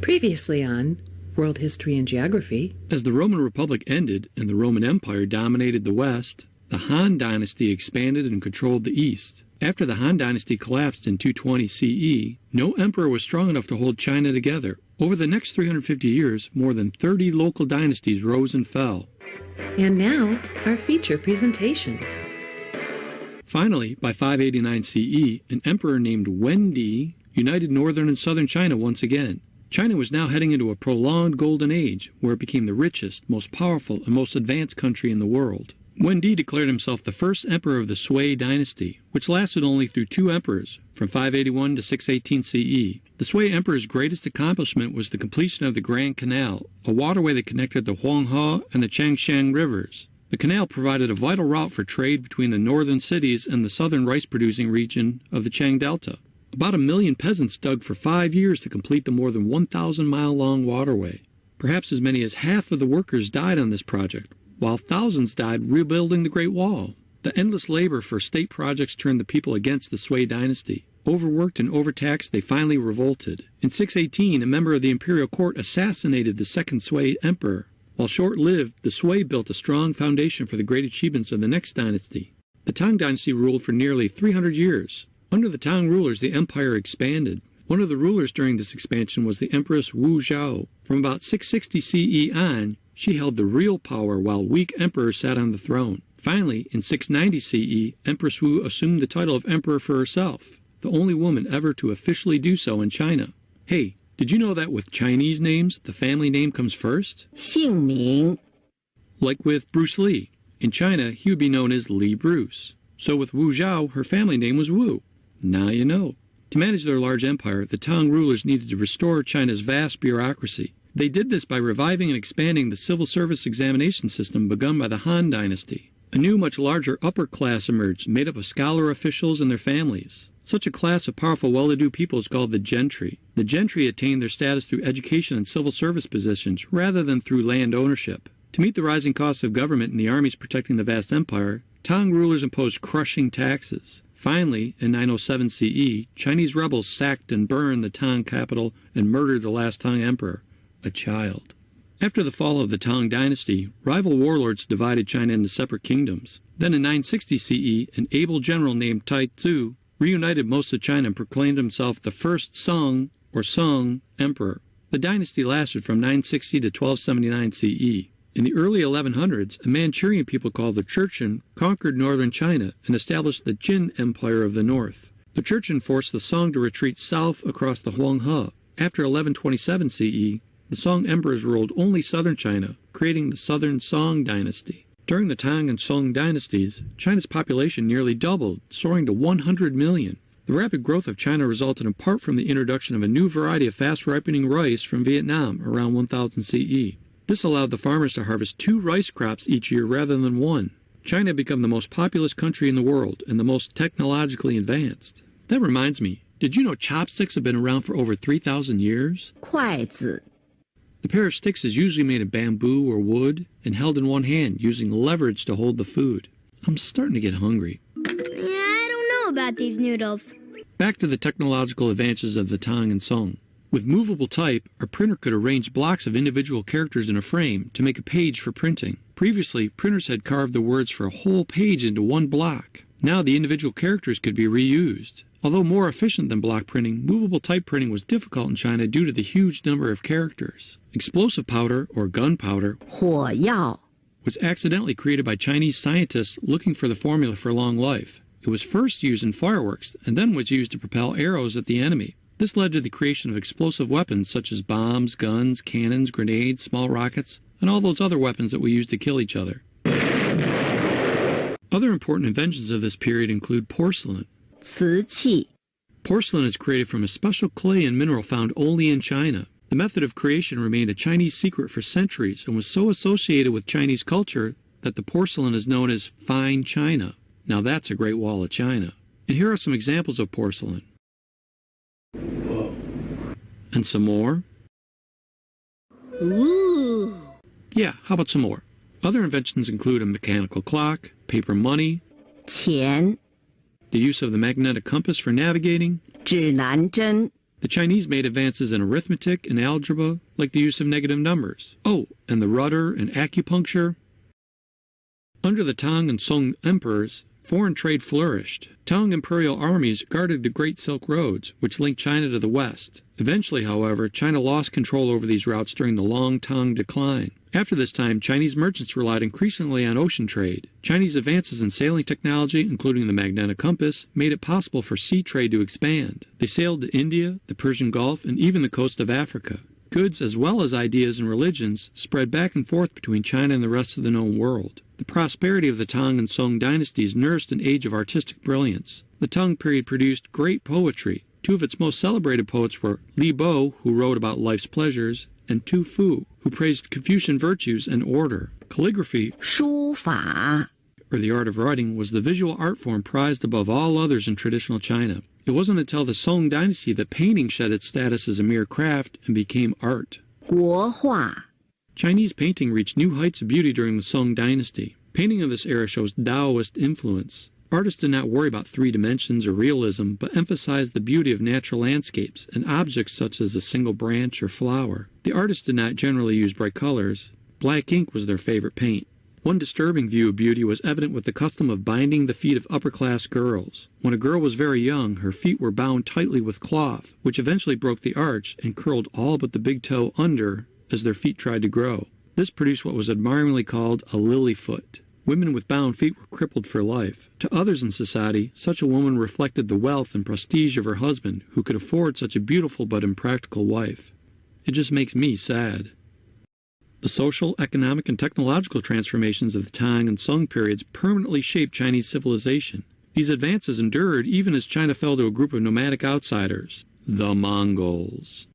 Previously on World History and Geography. As the Roman Republic ended and the Roman Empire dominated the West, the Han Dynasty expanded and controlled the East. After the Han Dynasty collapsed in 220 CE, no emperor was strong enough to hold China together. Over the next 350 years, more than 30 local dynasties rose and fell. And now, our feature presentation. Finally, by 589 CE, an emperor named Wendi united northern and southern China once again. China was now heading into a prolonged golden age, where it became the richest, most powerful, and most advanced country in the world. Wendi declared himself the first emperor of the Sui dynasty, which lasted only through two emperors, from 581 to 618 CE. The Sui emperor's greatest accomplishment was the completion of the Grand Canal, a waterway that connected the Huanghe and the Changshan rivers. The canal provided a vital route for trade between the northern cities and the southern rice-producing region of the Chang Delta. About 1 million peasants dug for 5 years to complete the more than 1,000-mile-long waterway. Perhaps as many as half of the workers died on this project, while thousands died rebuilding the Great Wall. The endless labor for state projects turned the people against the Sui dynasty. Overworked and overtaxed, they finally revolted. In 618, a member of the imperial court assassinated the second Sui emperor. While short-lived, the Sui built a strong foundation for the great achievements of the next dynasty. The Tang dynasty ruled for nearly 300 years. Under the Tang rulers, the empire expanded. One of the rulers during this expansion was the Empress Wu Zhao. From about 660 CE on, she held the real power while weak emperors sat on the throne. Finally, in 690 CE, Empress Wu assumed the title of emperor for herself, the only woman ever to officially do so in China. Hey, did you know that with Chinese names, the family name comes first? 姓名 Like with Bruce Lee. In China, he would be known as Li Bruce. So with Wu Zhao, her family name was Wu. Now you know. To manage their large empire, the Tang rulers needed to restore China's vast bureaucracy. They did this by reviving and expanding the civil service examination system begun by the Han Dynasty. A new, much larger upper class emerged, made up of scholar officials and their families. Such a class of powerful, well-to-do people is called the gentry. The gentry attained their status through education and civil service positions rather than through land ownership. To meet the rising costs of government and the armies protecting the vast empire, Tang rulers imposed crushing taxes. Finally, in 907 CE, Chinese rebels sacked and burned the Tang capital and murdered the last Tang emperor, a child. After the fall of the Tang dynasty, rival warlords divided China into separate kingdoms. Then in 960 CE, an able general named Taizu reunited most of China and proclaimed himself the first Song, or Song, emperor. The dynasty lasted from 960 to 1279 CE. In the early 1100s, a Manchurian people called the Churchen conquered northern China and established the Jin Empire of the north. The Churchen forced the Song to retreat south across the Huanghe. After 1127 CE, the Song emperors ruled only southern China, creating the Southern Song dynasty. During the Tang and Song dynasties, China's population nearly doubled, soaring to 100 million. The rapid growth of China resulted in part from the introduction of a new variety of fast-ripening rice from Vietnam around 1000 CE. This allowed the farmers to harvest 2 rice crops each year rather than 1. China had become the most populous country in the world and the most technologically advanced. That reminds me, did you know chopsticks have been around for over 3,000 years? 筷子 The pair of sticks is usually made of bamboo or wood and held in one hand using leverage to hold the food. I'm starting to get hungry. I don't know about these noodles. Back to the technological advances of the Tang and Song. With movable type, a printer could arrange blocks of individual characters in a frame to make a page for printing. Previously, printers had carved the words for a whole page into one block. Now the individual characters could be reused. Although more efficient than block printing, movable type printing was difficult in China due to the huge number of characters. Explosive powder, or gunpowder, 火药 was accidentally created by Chinese scientists looking for the formula for long life. It was first used in fireworks and then was used to propel arrows at the enemy. This led to the creation of explosive weapons such as bombs, guns, cannons, grenades, small rockets, and all those other weapons that we use to kill each other. Other important inventions of this period include porcelain. 瓷器 Porcelain is created from a special clay and mineral found only in China. The method of creation remained a Chinese secret for centuries and was so associated with Chinese culture that the porcelain is known as fine china. Now that's a Great Wall of China. And here are some examples of porcelain. And some more. Ooh. Yeah, how about some more? Other inventions include a mechanical clock, paper money, 钱 the use of the magnetic compass for navigating, 指南针 The Chinese made advances in arithmetic and algebra, like the use of negative numbers. Oh, and the rudder and acupuncture. Under the Tang and Song emperors, foreign trade flourished. Tang imperial armies guarded the Great Silk Roads, which linked China to the west. Eventually, however, China lost control over these routes during the long Tang decline. After this time, Chinese merchants relied increasingly on ocean trade. Chinese advances in sailing technology, including the magnetic compass, made it possible for sea trade to expand. They sailed to India, the Persian Gulf, and even the coast of Africa. Goods, as well as ideas and religions, spread back and forth between China and the rest of the known world. The prosperity of the Tang and Song dynasties nourished an age of artistic brilliance. The Tang period produced great poetry. Two of its most celebrated poets were Li Bo, who wrote about life's pleasures, and Tu Fu, who praised Confucian virtues and order. Calligraphy, 书法 or the art of writing, was the visual art form prized above all others in traditional China. It wasn't until the Song dynasty that painting shed its status as a mere craft and became art. 国画 Chinese painting reached new heights of beauty during the Song dynasty. Painting of this era shows Taoist influence. Artists did not worry about three dimensions or realism, but emphasized the beauty of natural landscapes and objects such as a single branch or flower. The artists did not generally use bright colors. Black ink was their favorite paint. One disturbing view of beauty was evident with the custom of binding the feet of upper-class girls. When a girl was very young, her feet were bound tightly with cloth, which eventually broke the arch and curled all but the big toe under as their feet tried to grow. This produced what was admiringly called a lily foot. Women with bound feet were crippled for life. To others in society, such a woman reflected the wealth and prestige of her husband, who could afford such a beautiful but impractical wife. It just makes me sad. The social, economic, and technological transformations of the Tang and Song periods permanently shaped Chinese civilization. These advances endured even as China fell to a group of nomadic outsiders, the Mongols.